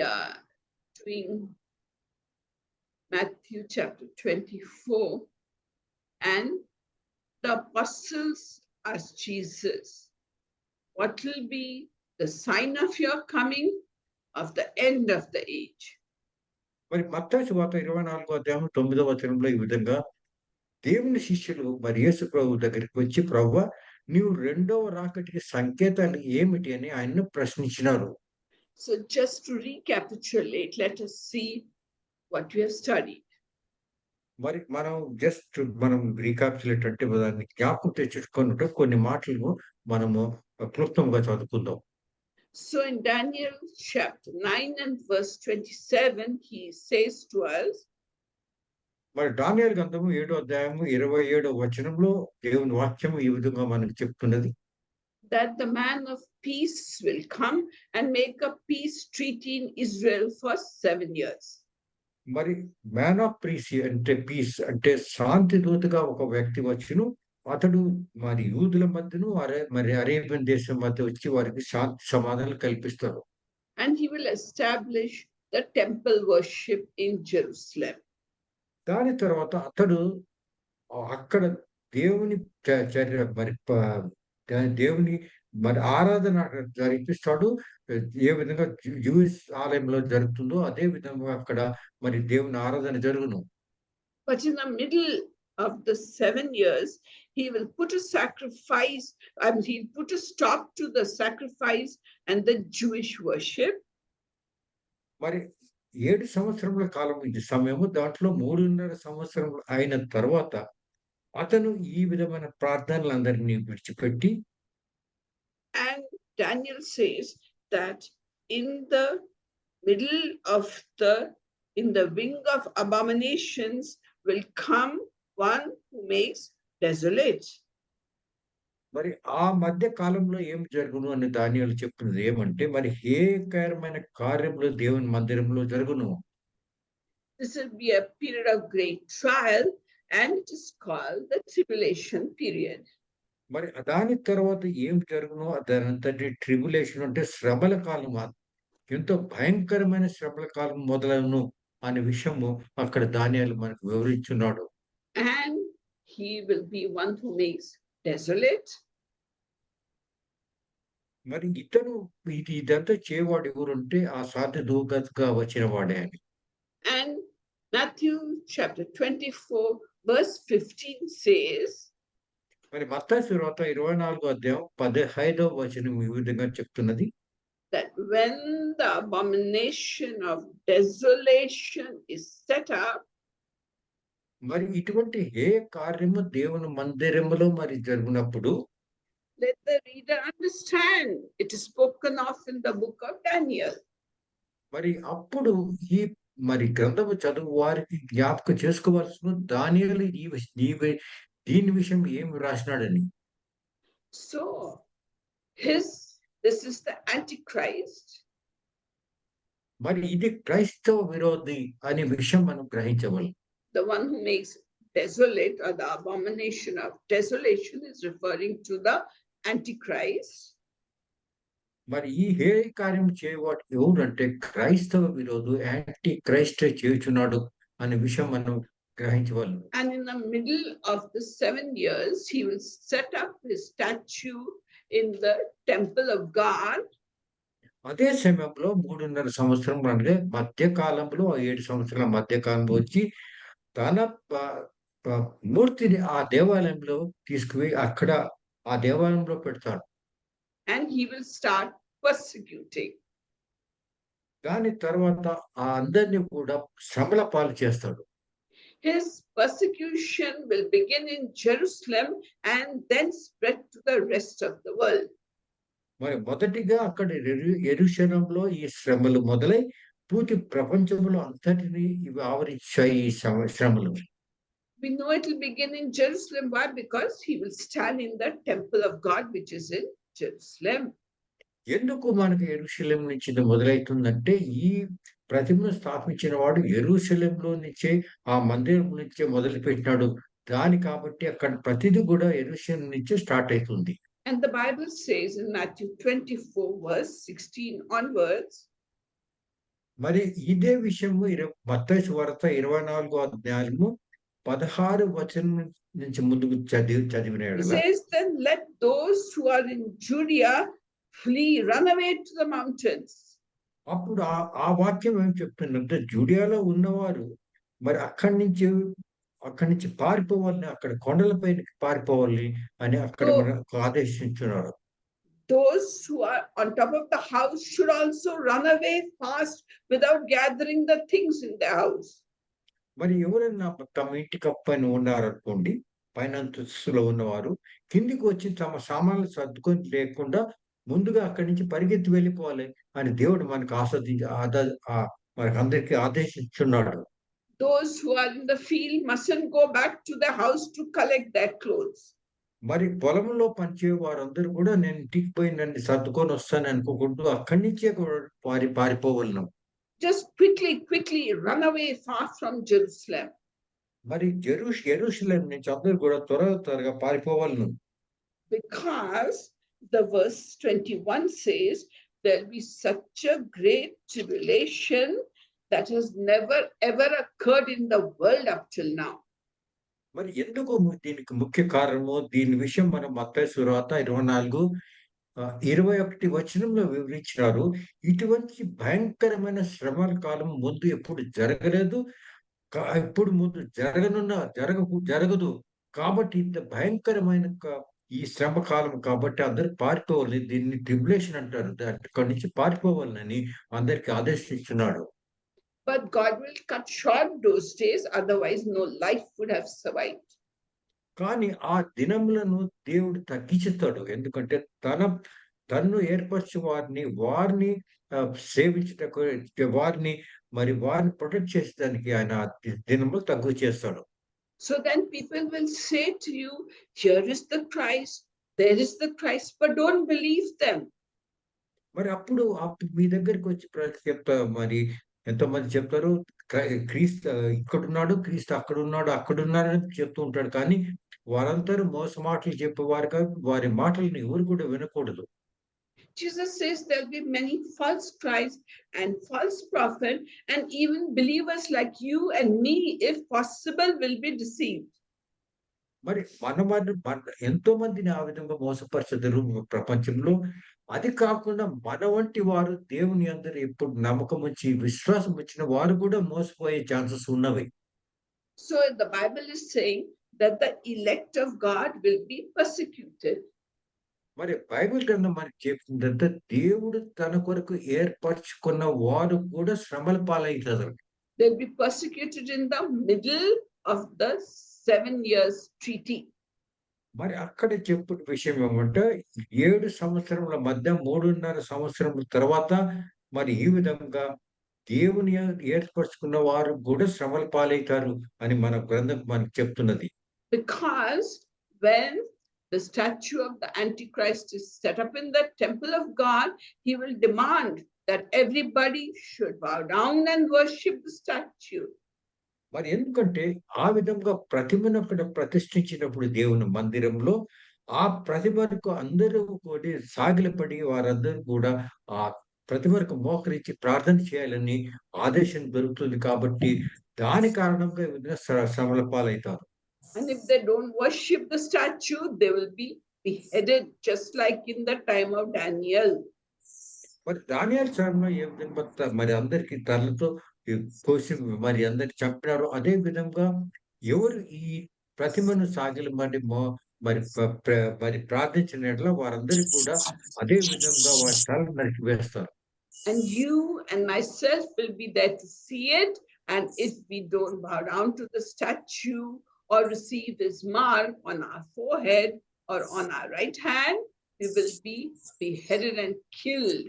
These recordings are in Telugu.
are doing Matthew chapter 24, and the apostles asked Jesus, what will be the sign of your coming, of the end of the age? మరి మత్తయి సువార్త 24 అధ్యాయం 9వ వచనంలో ఈ విధంగా దేవుని శిష్యులు మరి యేసు ప్రభువు దగ్గరికి వచ్చి ప్రభువా నీవు రెండవ రాకటికి సంకేతాలు ఏమిటి అని ఆయన్ను ప్రశ్నించినారు. So just to recapitulate, let us see what we have studied. మరి మనం రీకాప్చులేట్ అంటే దాన్ని జ్ఞాపకం తెచ్చుకున్నట్టు కొన్ని మాటలు మనము క్లుప్తంగా చదువుకుందాం. So in Daniel chapter 9 and verse 27, he says to us, మరి దానియేలు గ్రంథము 7వ అధ్యాయము 27వ వచనంలో దేవుని వాక్యం ఈ విధంగా మనకు చెప్తున్నది. that the man of peace will come and make a peace treaty in Israel for 7 years. మరి మ్యాన్ ఆఫ్ పీస్ అంటే శాంతి దూతగా ఒక వ్యక్తి వచ్చును. అతడు మరి యూదుల మధ్యను మరి అరేబియన్ దేశం మధ్య వచ్చి వారికి శాంతి సమాధానాలు కల్పిస్తారు. And he will establish the temple worship in Jerusalem. దాని తర్వాత అతడు అక్కడ దేవుని దేవుని మరి ఆరాధన జరిపిస్తాడు. ఏ విధంగా జూయిష్ ఆలయంలో జరుగుతుందో అదే విధంగా అక్కడ మరి దేవుని ఆరాధన జరుగును. But in the middle of the 7 years, he will put a sacrifice, he'll put a stop to the sacrifice and the Jewish worship. మరి 7 సంవత్సరముల కాలం ఇది సమయము. దాంట్లో 3.5 సంవత్సరములు అయిన తర్వాత అతను ఈ విధమైన ప్రార్థనలందరినీ విడిచిపెట్టి, and Daniel says that in the middle of in the wing of abominations will come one who makes desolate. మరి ఆ మధ్య కాలంలో ఏం జరుగును అని దానియేలు చెప్తున్నది ఏమంటే మరి హేయకరమైన కార్యములు దేవుని మందిరంలో జరుగును. This will be a period of great trial and it is called the tribulation period. మరి దాని తర్వాత ఏం జరుగునో దానంతటి ట్రిబులేషన్ అంటే శ్రమల కాలం. ఎంతో భయంకరమైన శ్రమల కాలం మొదలవును అనే విషయము అక్కడ దానియేలు మనకు వివరించున్నాడు. And he will be one who makes desolate. మరి ఇతను ఇదంతా చేయవాడు ఎవరంటే ఆ సాధ్య దూతగా వచ్చిన వాడే అని. And Matthew chapter 24 verse 15 says, మరి మత్తయి సువార్త 24వ అధ్యాయం 15వ వచనం ఈ విధంగా చెప్తున్నది, that when the abomination of desolation is set up, మరి ఇటువంటి ఏ కార్యము దేవుని మందిరములో మరి జరుగునప్పుడు, let the reader understand it is spoken of in the book of Daniel. మరి అప్పుడు ఈ మరి గ్రంథము చదువు వారికి జ్ఞాపకం చేసుకోవాల్సిన దానియేలు దీని విషయం ఏమి రాసినాడని. So this is the Antichrist. మరి ఇది క్రైస్తవ విరోధి అనే విషయం మనం గ్రహించవాలి. The one who makes desolate, or the abomination of desolation, is referring to the Antichrist. మరి ఈ హే కార్యం చేయవాడు ఎవరంటే క్రైస్తవ విరోధు, యాంటీ క్రైస్ట్ చేయుచున్నాడు అనే విషయం మనం గ్రహించవాలి. And in the middle of the 7 years, he will set up his statue in the temple of God. అదే సమయంలో 3.5 సంవత్సరం అంటే మధ్య కాలంలో 7 సంవత్సరాల మధ్య కాలంలో వచ్చి తన మూర్తిని ఆ దేవాలయంలో తీసుకుపోయి అక్కడ ఆ దేవాలయంలో పెడతాడు. And he will start persecuting. దాని తర్వాత ఆ అందరినీ కూడా శ్రమల పాలు చేస్తాడు. His persecution will begin in Jerusalem and then spread to the rest of the world. మరి మొదటిగా అక్కడ యెరూషలేములో ఈ శ్రమలు మొదలై పూర్తి ప్రపంచంలో అంతటిని ఇవి ఆవరించాయి ఈ శ్రమలు. We know it will begin in Jerusalem. Why? Because he will stand in the temple of God, which is in Jerusalem. ఎందుకు మనకు యెరూషలేం నుంచి మొదలవుతుందంటే ఈ ప్రతిమను స్థాపించిన వాడు యెరూషలేంలో నుంచే ఆ మందిరం నుంచే మొదలు పెట్టినాడు. దాని కాబట్టి అక్కడ ప్రతిదీ కూడా యెరూషలేం నుంచే స్టార్ట్ అవుతుంది. And the Bible says in Matthew 24 verse 16 onwards, మరి ఇదే విషయము మత్తయి సువార్త 24 అధ్యాయము 16 వచనం నుంచి ముందుకు చదివిన He యెడల says, then let those who are in Judea flee, run away to the mountains. అప్పుడు ఆ వాక్యం ఏం చెప్తుందంటే జూడియాలో ఉన్నవారు మరి అక్కడి నుంచి పారిపోవాలని అక్కడ కొండలపైకి పారిపోవాలి అని అక్కడ So మనకు ఆదేశించున్నారు. those who are on top of the house should also run away fast without gathering the things in the house. మరి ఎవరైనా తమ ఇంటి పైన ఉన్నారనుకోండి, పైన అంతస్తులో ఉన్నవారు కిందికి వచ్చి తమ సామాన్లు సర్దుకొని లేకుండా ముందుగా అక్కడి నుంచి పరిగెత్తి వెళ్ళిపోవాలి అని దేవుడు మనకు మనకందరికీ ఆదేశించున్నాడు. Those who are in the field mustn't go back to the house to collect their clothes. మరి పొలంలో పనిచేయ వారందరూ కూడా నేను ఇంటికి పోయి నన్ను సర్దుకొని వస్తాను అనుకోకూడదు. అక్కడి నుంచే కూడా పారిపోవలను. Just quickly run away far from Jerusalem. మరి యెరూషలేము నుంచి అందరూ కూడా త్వరగా పారిపోవలను. Because the verse 21 says there'll be such a great tribulation that has never ever occurred in the world up till now. మరి ఎందుకు దీనికి ముఖ్య కారణము దీని విషయం మనం మత్తయి సువార్త 24 21 వచనంలో వివరించినారు. ఇటువంటి భయంకరమైన శ్రమల కాలం ముందు ఎప్పుడు జరగలేదు. ఇప్పుడు ముందు జరగదు. కాబట్టి ఇంత భయంకరమైన ఈ శ్రమ కాలం కాబట్టి అందరూ పారిపోవాలి. దీన్ని ట్రిబ్యులేషన్ అంటారు. అక్కడి నుంచి పారిపోవాలని అందరికి ఆదేశిస్తున్నాడు. But God will cut short those days, otherwise, no life would have survived. కానీ ఆ దినములను దేవుడు తగ్గించుతాడు. ఎందుకంటే తన్ను ఏర్పరిచిన వారిని సేవించుటకు వారిని ప్రొటెక్ట్ చేసేదానికి ఆయన దినములు తగ్గు చేస్తాడు. So then people will say to you, here is the Christ, there is the Christ, but don't believe them. మరి అప్పుడు మీ దగ్గరికి వచ్చి మరి ఎంతోమంది చెప్తారు క్రీస్తు ఇక్కడున్నాడు, క్రీస్తు అక్కడున్నాడని చెప్తూ ఉంటాడు. కానీ వారందరూ మోస మాటలు చెప్పేవారు కాదు. వారి మాటలను ఎవరు కూడా వినకూడదు. Jesus says there'll be many false Christs and false prophets, and even believers like you and me, if possible, will be deceived. మరి ఎంతో మందిని ఆ విధంగా మోసపరచెదరు ప్రపంచంలో. అది కాకుండా మన వంటి వారు దేవుని యందు ఎప్పుడు నమ్మకం ఉంచి, విశ్వాసం ఉంచిన వారు కూడా మోసపోయే ఛాన్సెస్ ఉన్నవి. So the Bible is saying that the elect of God will be persecuted. మరి బైబిల్ గ్రంథం మనకి చెప్తుందంటే దేవుడు తన కొరకు ఏర్పరచుకున్న వారు కూడా శ్రమల పాలవుతారు. They'll be persecuted in the middle of the 7 years treaty. మరి అక్కడ చెప్పిన విషయం ఏమంటే 7 సంవత్సరముల మధ్య 3.5 సంవత్సరముల తర్వాత మరి ఈ విధంగా దేవుని ఏర్పరచుకున్న వారు కూడా శ్రమల పాలవుతారు అని మన గ్రంథం మనకు చెప్తున్నది. Because when the statue of the Antichrist is set up in the temple of God, he will demand that everybody should bow down and worship the statue. మరి ఎందుకంటే ఆ విధంగా ప్రతిమను అక్కడ ప్రతిష్ఠించినప్పుడు దేవుని మందిరంలో ఆ ప్రతిమకు అందరూ కూడా సాగిలపడి వారందరూ కూడా ఆ ప్రతిమకు మోకరించి ప్రార్థన చేయాలని ఆదేశం దొరుకుతుంది కాబట్టి దాని కారణంగా ఈ విధంగా శ్రమల పాలవుతారు. And if they don't worship the statue, they will be beheaded, just like in the time of Daniel. మరి దానియేలు సమయంలో ఏ విధంగా మరి అందరికి తలతో కోసి మరి అందరికి చంపినారు. అదే విధంగా ఎవరు ఈ ప్రతిమను సాగిలమని మరి ప్రార్థించిన యెడల వారందరికీ కూడా అదే విధంగా వారి తలను నరికి వేస్తారు. And you and myself will be there to see it. And if we don't bow down to the statue or receive his mark on our forehead or on our right hand, we will be beheaded and killed.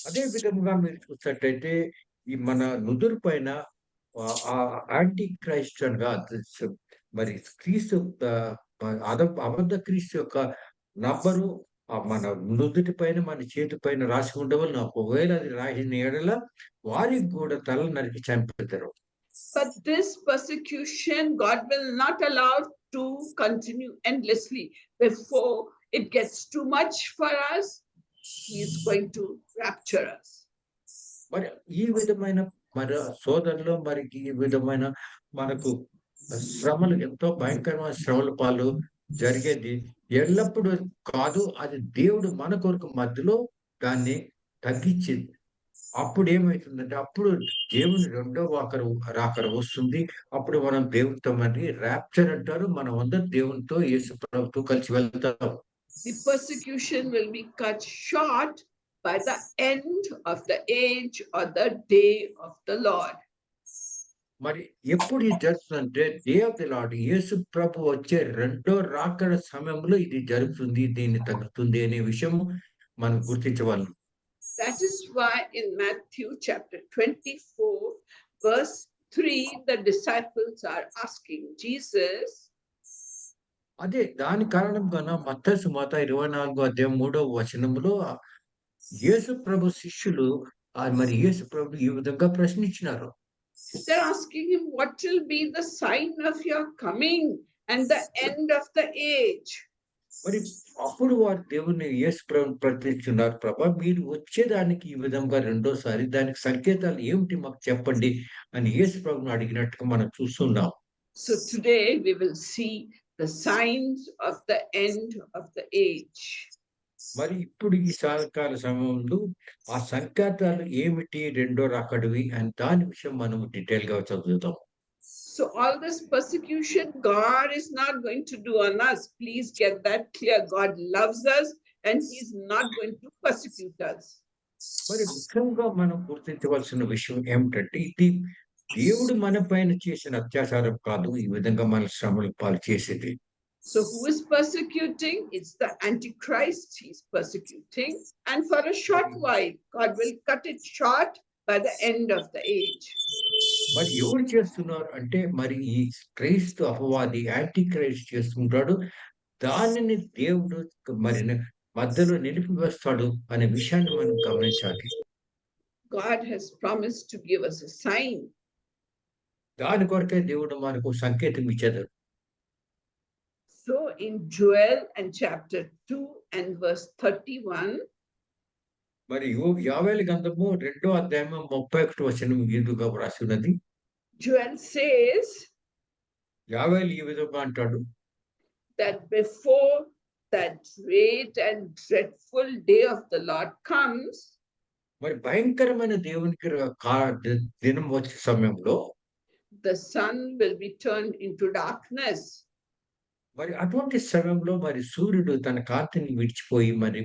అదే విధంగా మీరు చూసినట్టయితే ఈ మన నుదురు పైన యాంటీ క్రైస్ట్ అనగా మరి క్రీస్తు అబద్ధ క్రీస్తు యొక్క నంబరు మన నుదుటి పైన మన చేతి పైన రాసి ఉండవలన. ఒకవేళ అది రాసిన యెడల వారికి కూడా తల నరికి చంపుతారు. But this persecution God will not allow to continue endlessly. Before it gets too much for us, he is going to rapture us. మరి ఈ విధమైన మరి సోదరులు మరి ఈ విధమైన మనకు శ్రమలు ఎంతో భయంకరమైన శ్రమల పాలు జరిగేది ఎల్లప్పుడూ కాదు. అది దేవుడు మన కొరకు మధ్యలో దాన్ని తగ్గించింది. అప్పుడేమైతుందంటే, అప్పుడు దేవుని రెండో రాకడ వస్తుంది. అప్పుడు మనం దేవునితో మరి రాప్చర్ అంటారు. మనమందరం దేవునితో యేసు ప్రభుతో కలిసి వెళ్తాం. The persecution will be cut short by the end of the age or the day of the Lord. మరి ఎప్పుడు ఇది జరుగుతుందంటే, డే ఆఫ్ ది లార్డ్ యేసు ప్రభు వచ్చే రెండో రాకడ సమయంలో ఇది జరుగుతుంది. దీన్ని తగ్గుతుంది అనే విషయం మనం గుర్తించవలెను. That is why in Matthew chapter 24, verse 3, the disciples are asking Jesus, అదే దాని కారణంగాన మత్తయి సువార్త 24 అధ్యాయం 3వ వచనములో యేసు ప్రభు శిష్యులు మరి యేసు ప్రభుని ఈ విధంగా ప్రశ్నించినారు. they're asking him, what will be the sign of your coming and the end of the age? మరి అప్పుడు వారు దేవుని యేసు ప్రభుని ప్రశ్నించున్నారు. ప్రభా మీరు వచ్చేదానికి ఈ విధంగా రెండోసారి దానికి సంకేతాలు ఏమిటి మాకు చెప్పండి అని యేసు ప్రభుని అడిగినట్టుగా మనం చూస్తున్నాం. So today we will see the signs of the end of the age. మరి ఇప్పుడు ఈ సాయంకాల సమయంలో ఆ సంకేతాలు ఏమిటి రెండో రాకడవి అని దాని విషయం మనం డీటెయిల్ గా చదువుతాం. So all this persecution God is not going to do on us. Please get that clear. God loves us and he's not going to persecute us. మరి ముఖ్యంగా మనం గుర్తించవలసిన విషయం ఏమిటంటే ఇది దేవుడు మన పైన చేసిన అత్యాచారం కాదు ఈ విధంగా మన శ్రమల పాలు చేసేది. So who is persecuting? It's the Antichrist. He's persecuting. And for a short while, God will cut it short by the end of the age. మరి ఎవరు చేస్తున్నారు అంటే మరి ఈ క్రైస్తు అపవాది యాంటీ క్రైస్ట్ చేస్తుంటాడు. దానిని దేవుడు మరి మధ్యలో నిలిపివేస్తాడు అనే విషయాన్ని మనం గమనించాలి. God has promised to give us a sign. దాని కొరకే దేవుడు మనకు సంకేతం ఇచ్చేది. So in Joel and chapter 2 and verse 31, మరి యావేలు గ్రంథము 2వ అధ్యాయము 31వ వచనం ఈ విధంగా వ్రాసి ఉన్నది. Joel says యావేలు ఈ విధంగా అంటాడు, that before that great and dreadful day of the Lord comes, మరి భయంకరమైన దేవునికి దినం వచ్చే సమయంలో the sun will be turned into darkness. మరి అటువంటి సమయంలో మరి సూర్యుడు తన కాంతిని విడిచిపోయి మరి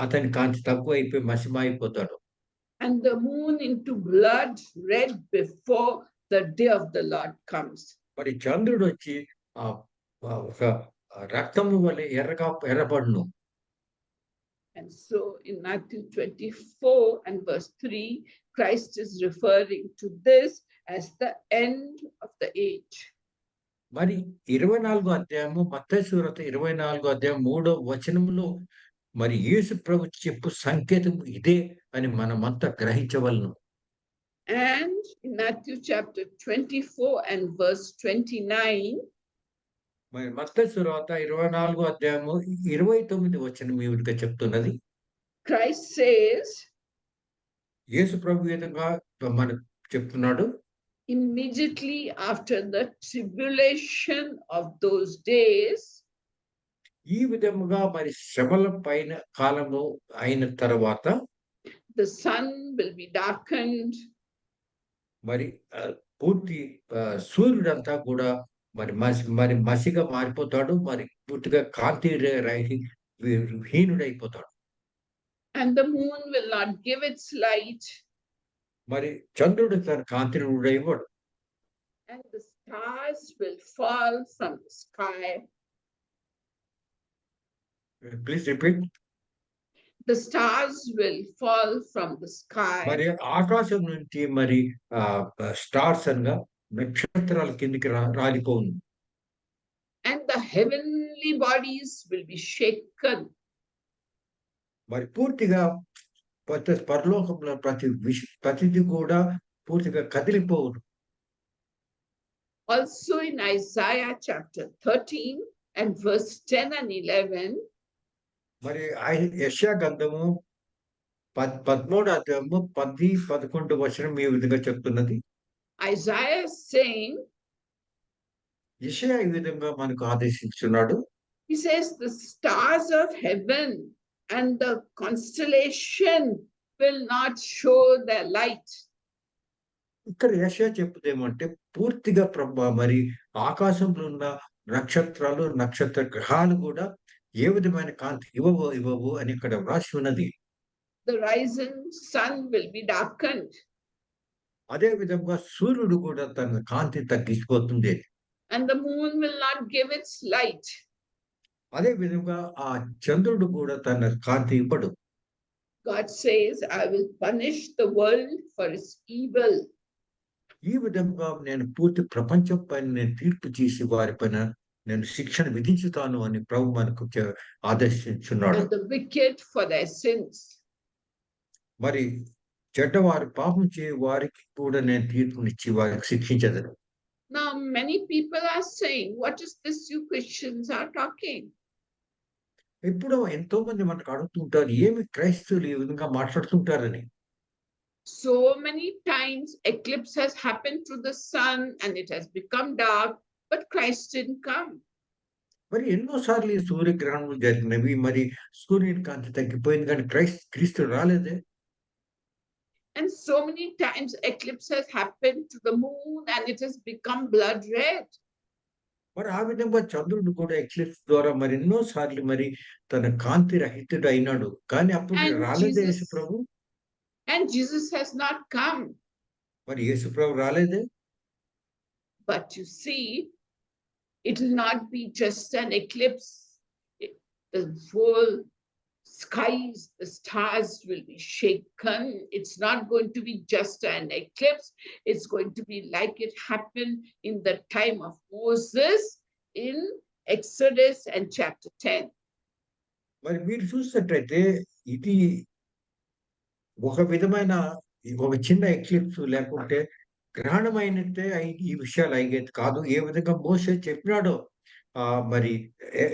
అతని కాంతి తక్కువైపోయి మసిమాయిపోతాడు. And the moon into blood red before the day of the Lord comes. మరి చంద్రుడు వచ్చి ఒక రక్తము వలె ఎర్రబడును. And so in Matthew 24 and verse 3, Christ is referring to this as the end of the age. మరి 24 అధ్యాయము మత్తయి సువార్త 24 అధ్యాయం 3వ వచనములో మరి యేసు ప్రభు చెప్పు సంకేతం ఇదే అని మనమంతా గ్రహించవలెను. And in Matthew chapter 24 and verse 29, మరి మత్తయి సువార్త 24 అధ్యాయము 29 వచనం ఈ విధంగా చెప్తున్నది. Christ says, యేసు ప్రభు ఈ విధంగా మనకు చెప్తున్నాడు. immediately after the tribulation of those days, ఈ విధముగా మరి శ్రమల పైన కాలము అయిన తర్వాత the sun will be darkened, మరి పూర్తి సూర్యుడంతా కూడా మరి మసిగా మారిపోతాడు. మరి పూర్తిగా కాంతి హీనుడైపోతాడు. and the moon will not give its light, మరి చంద్రుడు తన కాంతిని కూడా ఇవ్వడు. and the stars will fall from the sky. Please repeat. The stars will fall from the sky. మరి ఆకాశం నుంచి మరి స్టార్స్ అనగా నక్షత్రాల కిందికి రాలిపోను. And the heavenly bodies will be shaken. మరి పూర్తిగా పరలోకంలో ప్రతిది కూడా పూర్తిగా కదిలిపోవును. Also in Isaiah chapter 13 and verse 10 and 11, మరి యెషయా గ్రంథము 13వ అధ్యాయము 10, 11 వచనం ఈ విధంగా చెప్తున్నది. Isaiah is saying, యెషయా ఈ విధంగా మనకు ఆదేశించున్నాడు. he says, the stars of heaven and the constellation will not show their light. ఇక్కడ యెషయా చెప్పుదేమంటే పూర్తిగా మరి ఆకాశంలో ఉన్న నక్షత్రాలు, నక్షత్ర గ్రహాలు గూడా ఏ విధమైన కాంతి ఇవ్వవు అని ఇక్కడ వ్రాసి ఉన్నది. The rising sun will be darkened. అదే విధంగా సూర్యుడు కూడా తన కాంతి తగ్గిపోతుంది. And the moon will not give its light. అదే విధంగా ఆ చంద్రుడు కూడా తన కాంతి ఇవ్వడు. God says, I will punish the world for its evil. ఈ విధంగా నేను పూర్తి ప్రపంచం పైన నేను తీర్పు చేసి వారి పైన నేను శిక్షణ విధించుతాను అని ప్రభు మనకు ఆదేశించున్నాడు. And the wicked for their sins. మరి చెడ్డవారు పాపం చేయ వారికి కూడా నేను తీర్పునిచ్చి వారికి శిక్షించదను. Now, many people are saying, what is this you Christians are talking? ఇప్పుడు ఎంతో మంది మనకు అడుగుతుంటారు, ఏమి క్రైస్తవులు ఈ విధంగా మాట్లాడుతుంటారని. So many times eclipse has happened to the sun and it has become dark, but Christ didn't come. మరి ఎన్నోసార్లు ఈ సూర్యగ్రహణం జరిగినవి, మరి సూర్యుని కాంతి తగ్గిపోయింది కానీ క్రీస్తు రాలేదే. And so many times eclipse has happened to the moon and it has become blood red. మరి ఆ విధంగా చంద్రుడు కూడా ఎక్లిప్స్ ద్వారా మరి ఎన్నో సార్లు మరి తన కాంతి రహితుడు అయినాడు. కానీ అప్పుడు And రాలేదే Jesus, Yesu Prabhu. and Jesus has not come. మరి యేసు ప్రభు రాలేదే. But you see, it will not be just an eclipse. The whole skies, the stars will be shaken. It's not going to be just an eclipse. It's going to be like it happened in the time of Moses in Exodus and chapter 10. మరి మీరు చూసినట్టయితే ఇది ఒక విధమైన ఒక చిన్న ఎక్లిప్స్ లేకుంటే గ్రహణమైనట్టే ఈ విషయాలు అయ్యేది కాదు. ఏ విధంగా మోషే చెప్పినాడో మరి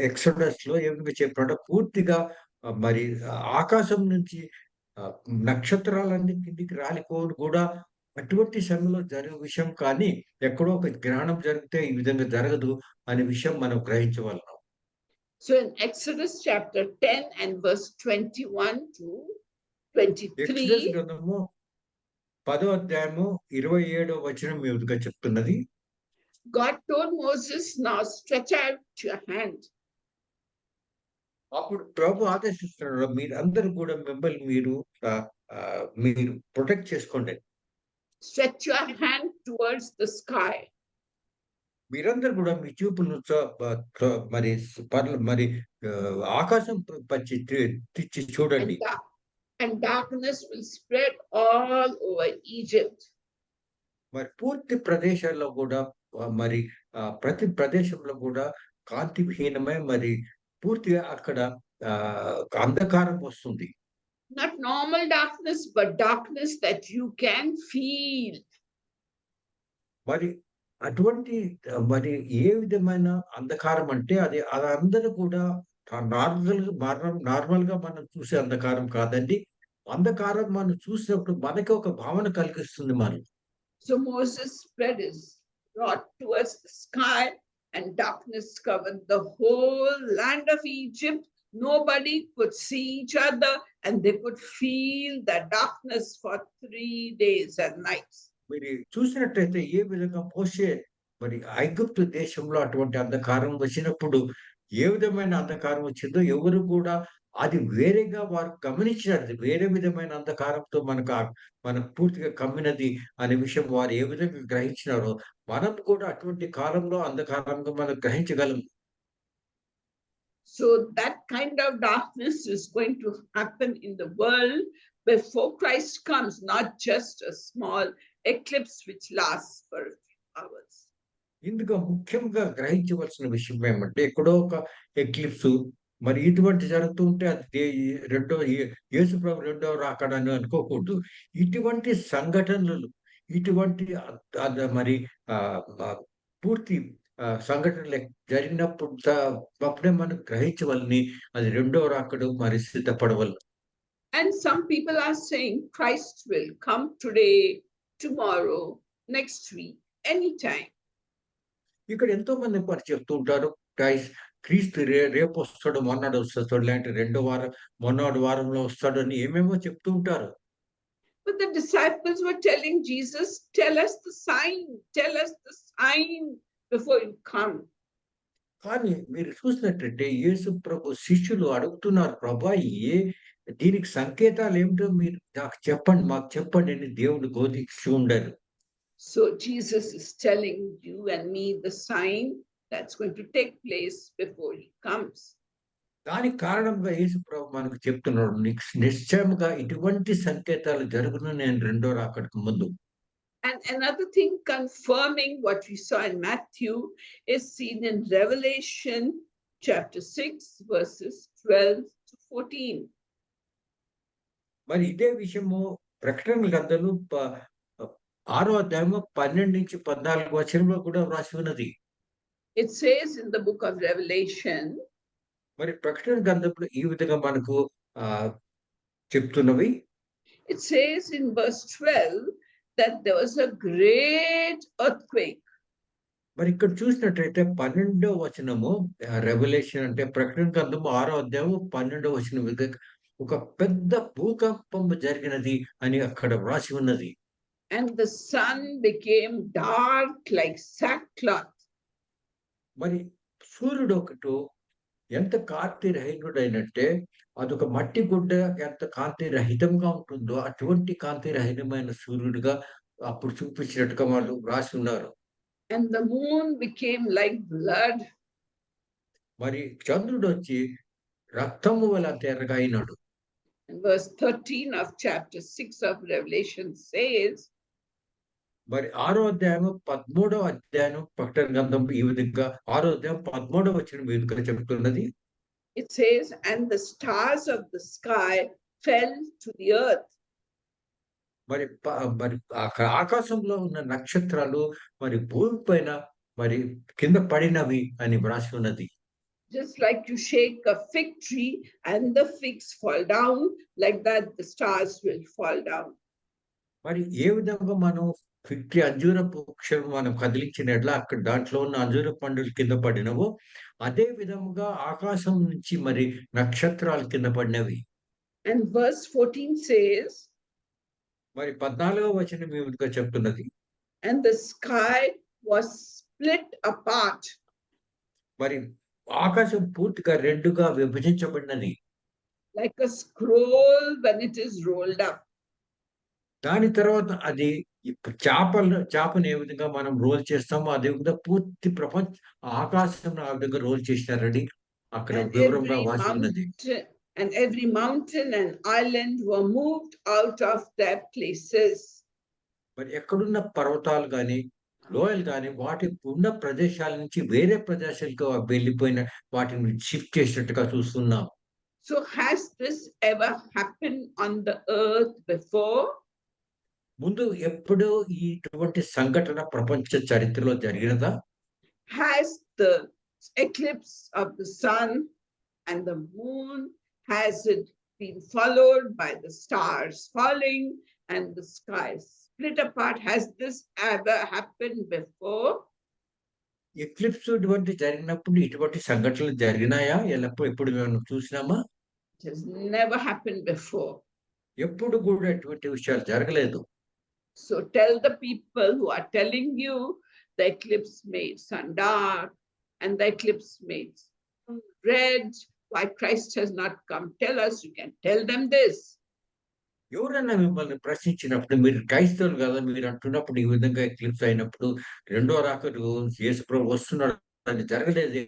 ఎక్సోడస్‌లో ఏ విధంగా చెప్పినాడో పూర్తిగా మరి ఆకాశం నుంచి నక్షత్రాలన్నీ కిందికి రాలిపోవుడు కూడా అటువంటి సమయంలో జరిగే విషయం కానీ, ఎక్కడో ఒక గ్రహణం జరిగితే ఈ విధంగా జరగదు అనే విషయం మనం గ్రహించగలం. So in Exodus chapter 10 and verse 21 to 23, exodus గ్రంథము 10వ అధ్యాయము 27వ వచనం ఈ విధంగా చెప్తున్నది. God told Moses, now stretch out your hand. అప్పుడు ప్రభు ఆదేశిస్తున్నాడు, మీరందరూ కూడా మిమ్మల్ని మీరు ప్రొటెక్ట్ చేసుకోండి. Stretch your hand towards the sky. మీరందరూ కూడా మీ చూపులను మరి మరి ఆకాశం పచ్చి తెచ్చి చూడండి. And darkness will spread all over Egypt. మరి పూర్తి ప్రదేశాల్లో కూడా మరి ప్రతి ప్రదేశంలో కూడా కాంతిహీనమై మరి పూర్తిగా అక్కడ అంధకారం వస్తుంది. Not normal darkness, but darkness that you can feel. మరి అటువంటి మరి ఏ విధమైన అంధకారం అంటే అదందరూ కూడా నార్మల్‌గా మనం చూసే అంధకారం కాదండి. అంధకారం మనం చూసినప్పుడు మనకి ఒక భావన కలిగిస్తుంది మనకి. So Moses spread his rod towards the sky and darkness covered the whole land of Egypt. Nobody could see each other and they could feel the darkness for 3 days and nights. మీరు చూసినట్టయితే ఏ విధంగా మోషే మరి ఐగుప్తు దేశంలో అటువంటి అంధకారం వచ్చినప్పుడు ఏ విధమైన అంధకారం వచ్చిందో ఎవరు కూడా అది వేరేగా వారు గమనించారు. అది వేరే విధమైన అంధకారంతో మనకు పూర్తిగా కమ్మినది అనే విషయం వారు ఏ విధంగా గ్రహించినారో మనం కూడా అటువంటి కాలంలో అంధకారంగా మనం గ్రహించగలం. So that kind of darkness is going to happen in the world before Christ comes, not just a small eclipse which lasts for a few hours. ఇందుకు ముఖ్యంగా గ్రహించవలసిన విషయం ఏమంటే ఎక్కడో ఒక ఎక్లిప్స్ మరి ఇటువంటి జరుగుతూ ఉంటే అది యేసుప్రభు రెండవ రాకడని అనుకోకూడదు. ఇటువంటి సంఘటనలు ఇటువంటి మరి పూర్తి సంఘటనలు జరిగినప్పుడు అప్పుడే మనం గ్రహించవలని అది రెండవ రాకడ మరి సిద్ధపడవలను. And some people are saying Christ will come today, tomorrow, next week, anytime. ఇక్కడ ఎంతో మంది మరి చెప్తూ ఉంటారు. క్రీస్తు రేపు వస్తాడు, మొన్నాడు వస్తాడు, లేదంటే రెండో వారం, మొన్నటి వారంలో వస్తాడు అని ఏమేమో చెప్తూ ఉంటారు. But the disciples were telling Jesus, tell us the sign before you come. కానీ మీరు చూసినట్టయితే యేసు ప్రభు శిష్యులు అడుగుతున్నారు, ప్రభా దీనికి సంకేతాలు ఏమిటో మీరు నాకు చెప్పండి, మాకు చెప్పండి అని దేవుడు బోధిస్తూ ఉండరు. So Jesus is telling you and me the sign that's going to take place before he comes. దానికి కారణంగా యేసు ప్రభు మనకు చెప్తున్నాడు, నిశ్చయముగా ఇటువంటి సంకేతాలు జరుగును నేను రెండో రాకడకు ముందు. And another thing confirming what we saw in Matthew is seen in Revelation chapter 6, verses 12 to 14. మరి ఇదే విషయము ప్రకటన గ్రంథము 6వ అధ్యాయము 12-14 వచనంలో కూడా వ్రాసి ఉన్నది. It says in the book of Revelation, మరి ప్రకటన గ్రంథంలో ఈ విధంగా మనకు చెప్తున్నవి. It says in verse 12 that there was a great earthquake. మరి ఇక్కడ చూసినట్లయితే 12వ వచనము, రెవల్యూషన్ అంటే ప్రకటన గ్రంథము 6వ అధ్యాయము 12వ వచనం విధంగా ఒక పెద్ద భూకంపం జరిగినది అని అక్కడ వ్రాసి ఉన్నది. And the sun became dark like sackcloth. మరి సూర్యుడు ఒకటి ఎంత కాంతి రహితుడైనట్టే, అదొక మట్టి గుడ్డ ఎంత కాంతి రహితంగా ఉంటుందో అటువంటి కాంతి రహితమైన సూర్యుడిగా అప్పుడు చూపించినట్టుగా వాళ్ళు వ్రాసి ఉన్నారు. And the moon became like blood. మరి చంద్రుడు వచ్చి రక్తము వల్ల తెరగా అయినాడు. And verse 13 of chapter 6 of Revelation says, మరి 6వ అధ్యాయము 13వ అధ్యాయం ప్రకటన గ్రంథం ఈ విధంగా 6వ అధ్యాయం 13వ వచనం ఈ విధంగా చెప్తున్నది. It says, and the stars of the sky fell to the earth. మరి మరి ఆకాశంలో ఉన్న నక్షత్రాలు మరి భూమి పైన మరి కింద పడినవి అని వ్రాసి ఉన్నది. Just like you shake a fig tree and the figs fall down, like that the stars will fall down. మరి ఏ విధంగా మనం ఫిగ్ ట్రీ అంజూరపు వృక్షం మనం కదిలించినట్ల అక్కడ దాంట్లో ఉన్న అంజూర పండులు కింద పడినవో అదే విధముగా ఆకాశం నుంచి మరి నక్షత్రాలు కింద పడినవి. And verse 14 says, మరి 14వ వచనం ఈ విధంగా చెప్తున్నది. And the sky was split apart. మరి ఆకాశం పూర్తిగా రెండుగా విభజించబడినది. Like a scroll when it is rolled up. దాని తర్వాత అది చేపను ఏ విధంగా మనం రోల్ చేస్తామో అదే విధంగా పూర్తి ఆకాశం ఆ విధంగా రోల్ చేసినారని అక్కడ వివరంగా వాసి ఉన్నది. And every mountain and island were moved out of their places. మరి ఎక్కడున్న పర్వతాలు గాని లోయలు గాని వాటి ఉన్న ప్రదేశాల నుంచి వేరే ప్రదేశాలకు వెళ్ళిపోయిన వాటిని షిఫ్ట్ చేసినట్టుగా చూస్తున్నాం. So has this ever happened on the earth before? ముందు ఎప్పుడు ఇటువంటి సంఘటన ప్రపంచ చరిత్రలో జరిగినదా? Has the eclipse of the sun and the moon, has it been followed by the stars falling and the sky split apart? Has this ever happened before? Eclipse ఇటువంటి జరిగినప్పుడు ఇటువంటి సంఘటనలు జరిగినాయా? ఎప్పుడు మేము చూసినామా? It has never happened before. ఎప్పుడు కూడా ఇటువంటి విషయాలు జరగలేదు. So tell the people who are telling you the eclipse made sun dark and the eclipse made red, why Christ has not come. Tell us, you can tell them this. ఎవరైనా మిమ్మల్ని ప్రశ్నించినప్పుడు మీరు క్రైస్తవులు కదా, మీరు అంటున్నప్పుడు ఈ విధంగా ఎక్లిప్స్ అయినప్పుడు రెండో రాకడు యేసు ప్రభు వస్తున్నాడు అది జరగలేదే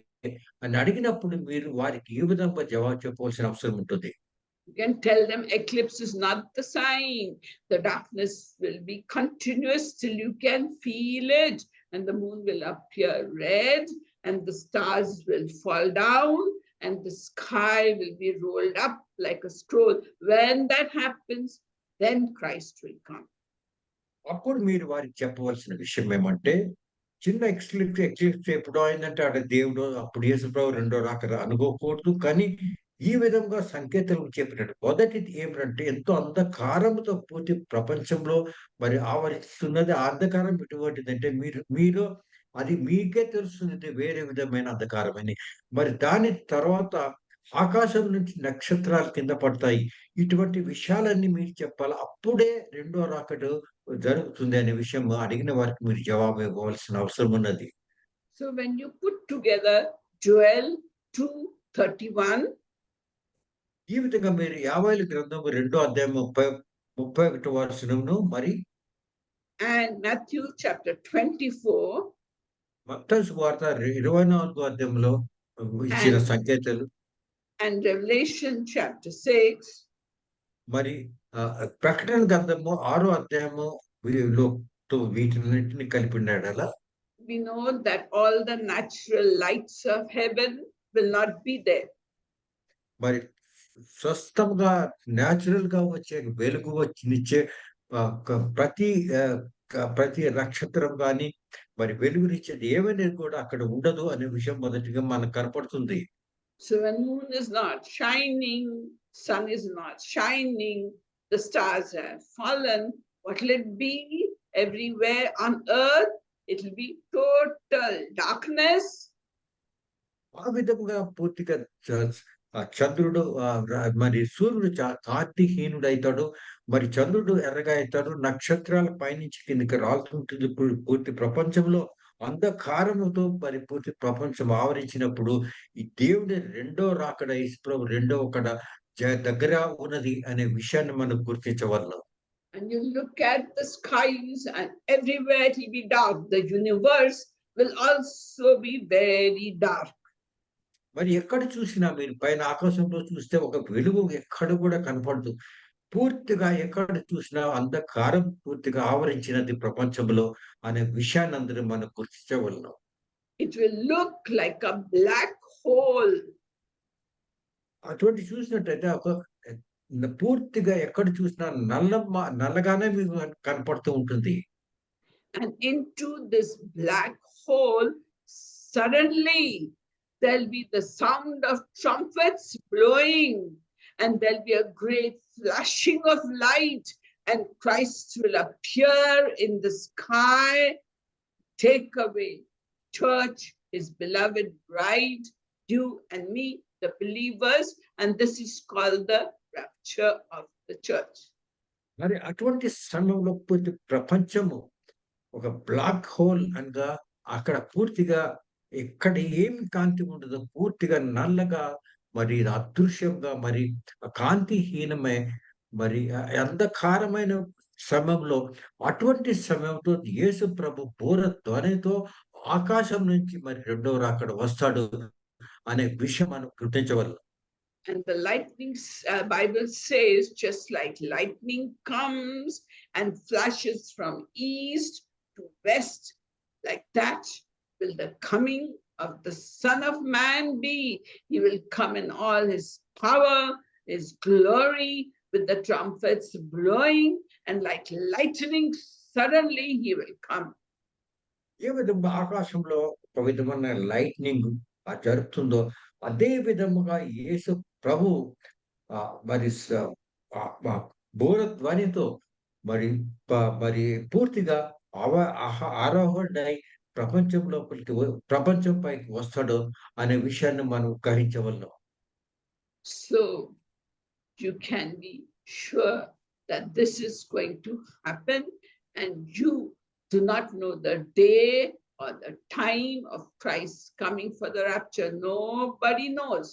అని అడిగినప్పుడు మీరు వారికి ఈ విధంగా జవాబు చెప్పవలసిన అవసరం ఉంటుంది. You can tell them eclipse is not the sign. The darkness will be continuous till you can feel it, and the moon will appear red, and the stars will fall down, and the sky will be rolled up like a scroll. When that happens, then Christ will come. అప్పుడు మీరు వారికి చెప్పవలసిన విషయం ఏమంటే, చిన్న ఎక్లిప్స్ ఎప్పుడో అయిందంటే అక్కడ దేవుడు అప్పుడు యేసు ప్రభు రెండో రాక అనుకోకూడదు. కానీ ఈ విధంగా సంకేతాలు చెప్పినట్టు మొదటిది ఏమిటంటే ఎంతో అంధకారముతో పూర్తి ప్రపంచంలో మరి ఆవరిస్తున్నది. ఆ అంధకారం ఎటువంటిదంటే మీలో అది మీకే తెలుస్తుంది. ఇది వేరే విధమైన అంధకారమని. మరి దాని తర్వాత ఆకాశం నుంచి నక్షత్రాలు కింద పడతాయి. ఇటువంటి విషయాలన్నీ మీరు చెప్పాలి. అప్పుడే రెండో రాకడ జరుగుతుంది అనే విషయం అడిగిన వారికి మీరు జవాబు ఇవ్వవలసిన అవసరం ఉన్నది. So when you put together Joel 2:31 ఈ విధంగా మీరు యావేలు గ్రంథము 2 అధ్యాయం 31 వచనమును మరి and Matthew chapter 24 మత్తయి సువార్త 24 అధ్యాయంలో ఇచ్చిన and, సంకేతాలు and Revelation chapter 6, మరి ప్రకటన గ్రంథము 6 అధ్యాయము వీటినన్నిటిని కలిపినాడలా we know that all the natural lights of heaven will not be there. మరి స్వస్థంగా న్యాచురల్‌గా వచ్చే వెలుగు వచ్చి ప్రతి ప్రతి నక్షత్రం గాని, మరి వెలుగునిచ్చేది ఏమనేది కూడా అక్కడ ఉండదు అనే విషయం మొదటిగా మనకు కనపడుతుంది. So when moon is not shining, sun is not shining, the stars have fallen, what will it be? Everywhere on earth, it will be total darkness. ఆ విధంగా పూర్తిగా చంద్రుడు మరి సూర్యుడు కాంతిహీనుడైతాడు. మరి చంద్రుడు ఎర్రగా అయితాడు. నక్షత్రాలు పైనుంచి కిందకి రాలుతుంటుంది. పూర్తి ప్రపంచంలో అంధకారముతో మరి పూర్తి ప్రపంచం ఆవరించినప్పుడు ఈ దేవుని రెండో రాకడ యేసుప్రభు రెండో ఒకడ దగ్గర ఉన్నది అనే విషయాన్ని మనం గుర్తించవలెను. And you look at the skies, and everywhere it will be dark. The universe will also be very dark. మరి ఎక్కడ చూసినా మీరు పైన ఆకాశంలో చూస్తే ఒక వెలుగు ఎక్కడ కూడా కనపడదు. పూర్తిగా ఎక్కడ చూసినా అంధకారం పూర్తిగా ఆవరించినది ప్రపంచంలో అనే విషయాన్ని అందరూ మనం గుర్తించవలెను. It will look like a black hole. అటువంటి చూసినట్టయితే ఒక పూర్తిగా ఎక్కడ చూసినా నల్లగానే మీకు కనపడుతూ ఉంటుంది. And into this black hole, suddenly there'll be the sound of trumpets blowing, and there'll be a great flashing of light, and Christ will appear in the sky, take away church, his beloved bride, you and me, the believers, and this is called the rapture of the church. మరి అటువంటి సమయంలో పూర్తి ప్రపంచము ఒక బ్లాక్ హోల్ అనగా అక్కడ పూర్తిగా ఎక్కడ ఏమి కాంతి ఉండదో పూర్తిగా నల్లగా మరి అదృశ్యంగా మరి కాంతిహీనమై మరి అంధకారమైన సమయంలో అటువంటి సమయంలో యేసు ప్రభు బూర ధ్వనితో ఆకాశం నుంచి మరి రెండవ రాకడ వస్తాడు అనే విషయం మనం గుర్తించవలెను. And the lightning, Bible says, just like lightning comes and flashes from east to west, like that will the coming of the Son of Man be. He will come in all his power, his glory, with the trumpets blowing, and like lightning, suddenly he will come. ఏ విధంగా ఆకాశంలో ఒక విధమైన లైట్నింగ్ జరుగుతుందో అదే విధముగా యేసు ప్రభు మరి బూర ధ్వనితో మరి మరి పూర్తిగా ఆరోహణై ప్రపంచం లోపలికి ప్రపంచం పైకి వస్తాడు అనే విషయాన్ని మనం గ్రహించవలెను. So you can be sure that this is going to happen, and you do not know the day or the time of Christ coming for the rapture. Nobody knows.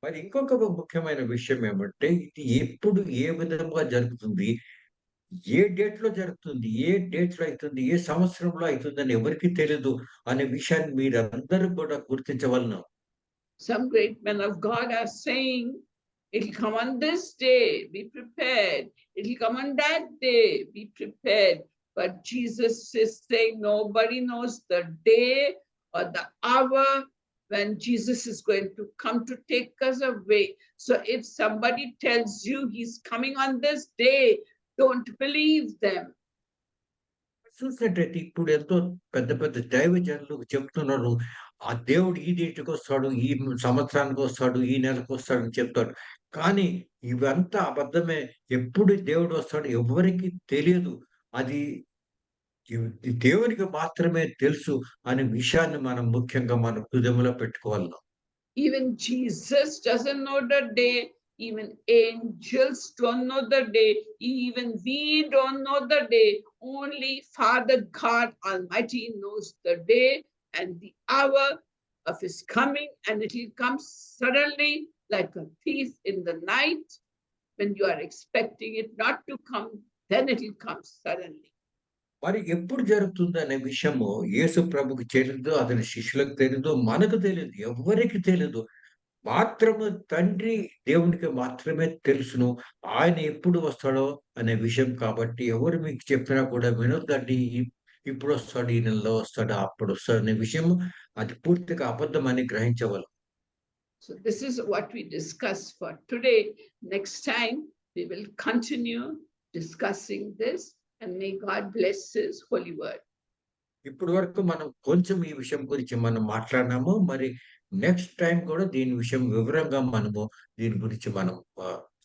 మరి ఇంకొక ముఖ్యమైన విషయం ఏమంటే ఇది ఎప్పుడు ఏ విధంగా జరుగుతుంది? ఏ డేట్‌లో జరుగుతుంది? ఏ డేట్‌లో అయితుంది? ఏ సంవత్సరంలో అయితుందని ఎవరికీ తెలీదు అనే విషయాన్ని మీరందరూ కూడా గుర్తించవలెను. Some great men of God are saying, it'll come on this day, be prepared. It'll come on that day, be prepared. But Jesus is saying nobody knows the day or the hour when Jesus is going to come to take us away. So if somebody tells you he's coming on this day, don't believe them. చూసినట్టయితే ఇప్పుడు ఎంతో పెద్ద పెద్ద దైవజనులు చెప్తున్నారు. ఆ దేవుడు ఈ డేట్‌కొస్తాడు, ఈ సంవత్సరానికొస్తాడు, ఈ నెలకొస్తాడని చెప్తాడు. కానీ ఇవంతా అబద్ధమే. ఎప్పుడు దేవుడొస్తాడో ఎవ్వరికీ తెలియదు. అది దేవునికి మాత్రమే తెలుసు అనే విషయాన్ని మనం ముఖ్యంగా మన హృదయంలో పెట్టుకోవాలి. Even Jesus doesn't know the day. Even angels don't know the day. Even we don't know the day. Only Father God Almighty knows the day and the hour of His coming, and it will come suddenly like a thief in the night when you are expecting it not to come, then it will come suddenly. మరి ఎప్పుడు జరుగుతుందనే విషయము యేసు ప్రభువుకి తెలీదు. అతని శిష్యులకు తెలీదు. మనకు తెలీదు. ఎవ్వరికీ తెలీదు. మాత్రము తండ్రి దేవునికి మాత్రమే తెలుసును. ఆయన ఎప్పుడు వస్తాడో అనే విషయం కాబట్టి ఎవరు మీకు చెప్పినా కూడా వినొద్దండి. ఇప్పుడొస్తాడు, ఈ నెలలో వస్తాడు, అప్పుడొస్తాడు అనే విషయం అది పూర్తిగా అబద్ధమని గ్రహించవలెను. So, this is what we discussed for today. Next time, we will continue discussing this, and may God bless His holy word. ఇప్పటి వరకు మనం కొంచెం ఈ విషయం గురించి మనం మాట్లాడినాము. మరి నెక్స్ట్ టైమ్ కూడా దీని విషయం వివరంగా మనము దీని గురించి మనం